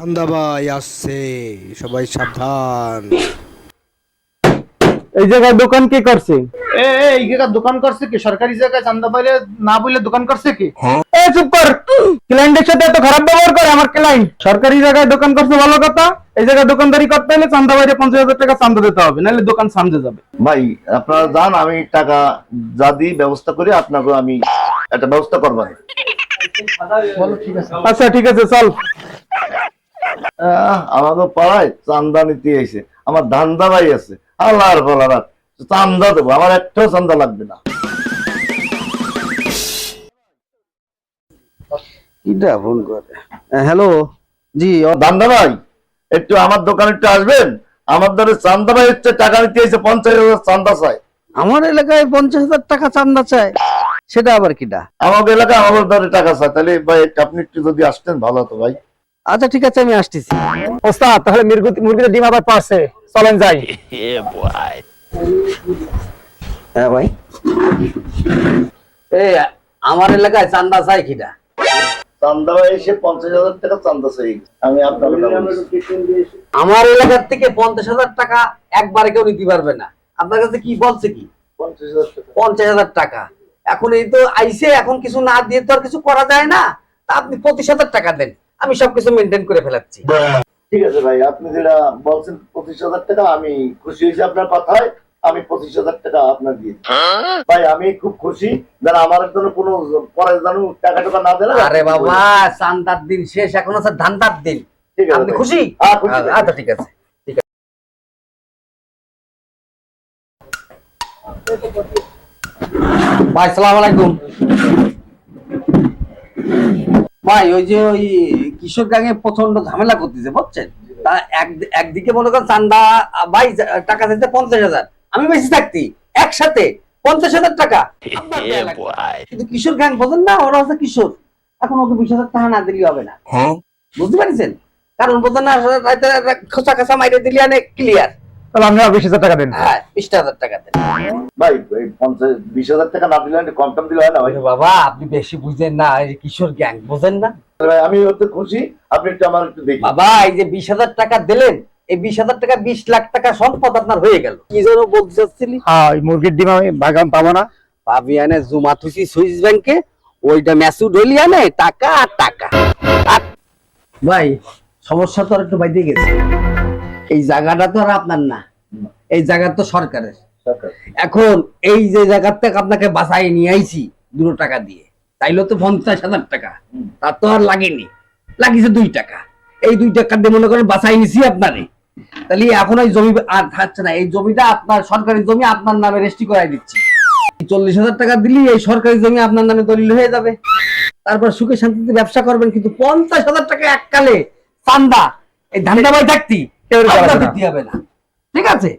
চান্দাবাই আসছে, সবাই সাবধান। এই জায়গায় দোকান কে করছে? এই জায়গা দোকান করছে কি? সরকারি জায়গায় চান্দা পাইলে না বললে দোকান করছে কি? এই চুপ কর। ক্লায়েন্টের সাথে এত খারাপ ব্যবহার করে আমার ক্লায়েন্ট। সরকারি জায়গায় দোকান করছে ভালো কথা, এই জায়গায় দোকানদারি করতে হলে চান্দা বাইরে 50,000 টাকা চান্দা দিতে হবে, নাহলে দোকান সামনে যাবে। ভাই আপনারা যান, আমি টাকা যা দিই ব্যবস্থা করি, আপনাকে আমি একটা ব্যবস্থা করবো। বলো ঠিক আছে। আচ্ছা ঠিক আছে, চল। আমাদের পাড়ায় চান্দা নিতে এসে আমার ধান্দা ভাই আছে, আল্লাহর বলার চান্দা দেবো, আমার একটাও চান্দা লাগবে না। ফোন করে। হ্যালো, জি। ধান্দা ভাই, একটু আমার দোকানে একটু আসবেন। আমার দ্বারা চান্দা ভাই হচ্ছে টাকা নিতে এসে 50,000 চান্দা চাই। আমার এলাকায় 50,000 টাকা চান্দা চায়, সেটা আবার কিটা? আমাদের এলাকায় আমার দ্বারা টাকা চাই। তাহলে ভাই আপনি একটু যদি আসতেন ভালো হতো ভাই। আচ্ছা ঠিক আছে, আমি আসতেছি। ওস্তাদ, তাহলে মুরগিতে ডিম আবার পারছে, চলেন যাই। হ্যাঁ ভাই, এই আমার এলাকায় চান্দা চায় কিটা? চান্দা ভাই এসে 50,000 টাকা চান্দা চাই। আমি আপনার আমার এলাকার থেকে 50,000 টাকা একবারে কেউ নিতে পারবে না। আপনার কাছে কি বলছে কি? 50,000 টাকা। 50,000 টাকা এখন এই তো আইসে, এখন কিছু না দিয়ে তো আর কিছু করা যায় না। তা আপনি 25,000 টাকা দেন, আমি সবকিছু মেনটেন করে ফেলাচ্ছি। ঠিক আছে ভাই, আপনি যেটা বলছেন 25,000 টাকা, আমি খুশি হয়েছি আপনার কথায়। আমি 25,000 টাকা আপনার দিয়ে দিই। ভাই আমি খুব খুশি, যেন আমার জন্য কোনো পরে যেন টাকা টাকা না দেন। আরে বাবা, চান্দার দিন শেষ, এখন আছে ধান্দার দিন। ঠিক আছে আপনি ভাই। খুশি? হ্যাঁ, খুশি ভাই। আচ্ছা ঠিক আছে। ভাই সালাম আলাইকুম। ভাই ওই যে ওই কিশোর গ্যাংয়ে প্রচন্ড ঝামেলা করতেছে বুঝছেন। তা একদিকে মনে করেন চান্দা ভাই টাকা দিতে 50,000, আমি বেশি থাকতি একসাথে 50,000 টাকা আপনার দেয়া লাগবে। কিন্তু কিশোর গ্যাং বোঝেন না, ওরা হচ্ছে কিশোর, এখন ওকে 20,000 টাকা না দিলে হবে না। বুঝতে পারছেন? কারণ বোঝেন না, খোঁচা খাঁচা মাইরে দিলে অনেক ক্লিয়ার। তাহলে আপনি 20,000 টাকা দেন। হ্যাঁ, 20,000 টাকা দেন। ভাই 20,000 টাকা না দিলে কম টম দিলে হয় না ভাই? ওরে বাবা, আপনি বেশি বুঝেন না, এই যে কিশোর গ্যাং বোঝেন না। ভাই আমি হতে খুশি, আপনি একটু আমার একটু দেখি। বাবা এই যে 20,000 টাকা দিলেন, এই 20,000 টাকা 20 লাখ টাকা সম্পদ আপনার হয়ে গেল। কি যেন বলতে চাচ্ছিলি? হ্যাঁ, ওই মুরগির ডিম আমি বাগান পাবো না। পাবি আনে জমা থুসি সুইস ব্যাংকে, ওইটা ম্যাসুড হলি আনে টাকা আর টাকা। ভাই সমস্যা তো আর একটু বাইরে গেছে। এই জায়গাটা তো আর আপনার না, এই জায়গা তো সরকারের। এখন এই যে জায়গা থেকে আপনাকে বাসায় নিয়ে আইছি 2 টাকা দিয়ে, তাইলে তো 50,000 টাকা, তার তো আর লাগেনি, লাগিছে 2 টাকা। এই 2 টাকা দিয়ে মনে করেন বাসায় নিছি আপনারে, তাহলে এখন এই জমি আর থাকছে না। এই জমিটা আপনার সরকারি জমি, আপনার নামে রেজিস্ট্রি করাই দিচ্ছি। 40,000 টাকা দিলি এই সরকারি জমি আপনার নামে দলিল হয়ে যাবে। তারপর সুখে শান্তিতে ব্যবসা করবেন। কিন্তু 50,000 টাকা এককালে চান্দা, এই ধান্দা ভাই থাকতি আপনার দিতে হবে না। ঠিক আছে?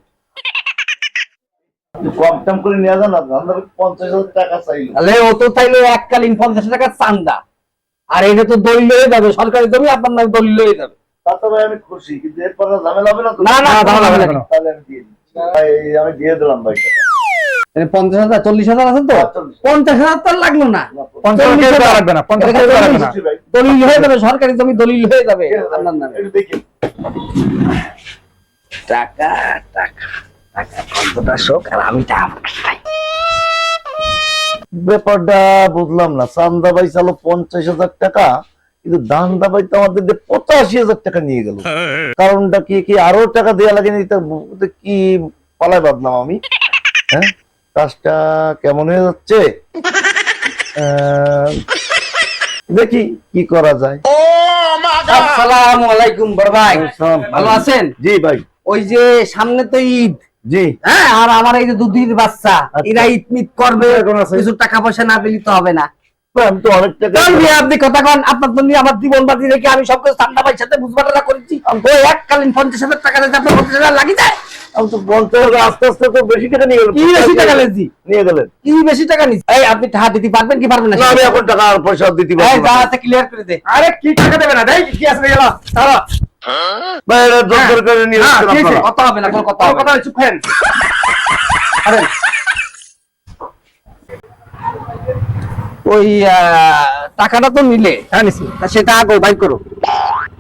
কম টম করে নিয়ে যান না, 50,000 টাকা চাইল। তাহলে ও তো চাইলো এককালীন 50 টাকা চান্দা, আর এটা তো দলিল হয়ে যাবে, সরকারি জমি আপনার নামে দলিল হয়ে যাবে। তাতে ভাই আমি খুশি, কিন্তু এরপর ঝামেলা হবে না তো? না, না, ঝামেলা হবে না। তাহলে আমি দিয়ে দিচ্ছি। ভাই আমি দিয়ে দিলাম ভাই টাকা। 50,000 40,000 আছে তো? 50,000 তো আর লাগলো না, 50,000 টাকা লাগবে না, 50,000 টাকা লাগবে না। খুশি ভাই। দলিল হয়ে যাবে, সরকারি জমি দলিল হয়ে যাবে আপনার নামে। একটু দেখি। টাকা টাকা টাকা কতটা শোক, আর আমি টাকা খাই। ব্যাপারটা বুঝলাম না, চান্দা ভাই চালো 50,000 টাকা, কিন্তু দান্দা ভাই তো আমাদের 85,000 টাকা নিয়ে গেল। কারণটা কি, কি আরো টাকা দেওয়া লাগেনি? কি পালায় বাঁধলাম আমি? হ্যাঁ, কাজটা কেমন হয়ে যাচ্ছে, দেখি কি করা যায়। আসসালামু আলাইকুম বড় ভাই, ভালো আছেন? জি ভাই। ওই যে সামনে তো ঈদ, জি। হ্যাঁ, আর আমার এই যে দুধের বাচ্চা, আচ্ছা। এরা ঈদ মিদ করবে, এখন আছে। কিছু টাকা পয়সা না দিলে তো হবে না। আমি তো অনেক টাকা। আপনি কথা কন, আপনার জন্য আমার জীবন বাজি রেখে আমি সবকিছু ঠান্ডা ভাইয়ের সাথে বুঝবাটা করেছি। ওই এককালীন 50,000 টাকা দিতে আপনার 50,000 লাগি যায়। আমি তো বলতে হবে, আস্তে আস্তে তো বেশি টাকা নিয়ে গেলেন। কি বেশি টাকা লেছি? নিয়ে গেলেন? কি বেশি টাকা নিস? এই আপনি টাকা দিতে পারবেন কি পারবেন না? না, আমি এখন টাকা আর পয়সা দিতে এই পারবো যা না। আছে ক্লিয়ার করে দে। আরে কি টাকা দেবে না? দেই কি আছে গেল? চলো। ভাই এটা জোর করে নিয়ে হ্যাঁ, যাচ্ছেন কি হয়েছে? আপনারা। কথা হবে না, কোনো কথা হবে না। কথা চুপ করেন। আরে ওই টাকাটা তো নিলে, হ্যাঁ নিছি। তা সেটা আগে বাইর করো।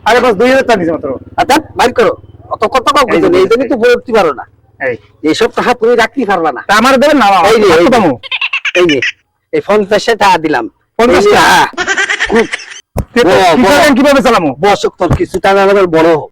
আরে বাস 2000 টাকা নিছে মাত্র। আচ্ছা বাইর করো, অত কত কাউ এই যে এই জন্যই তো বলতে পারো না, এই এইসব টাকা তুমি রাখতে পারবা না। তা আমার দেবেন না এই যে, এই যে। দামো এই যে এই 50 টাকা দিলাম, 50 টাকা? খুব কিভাবে চালামো? বসক তোর কিছু টাকা বড় হোক।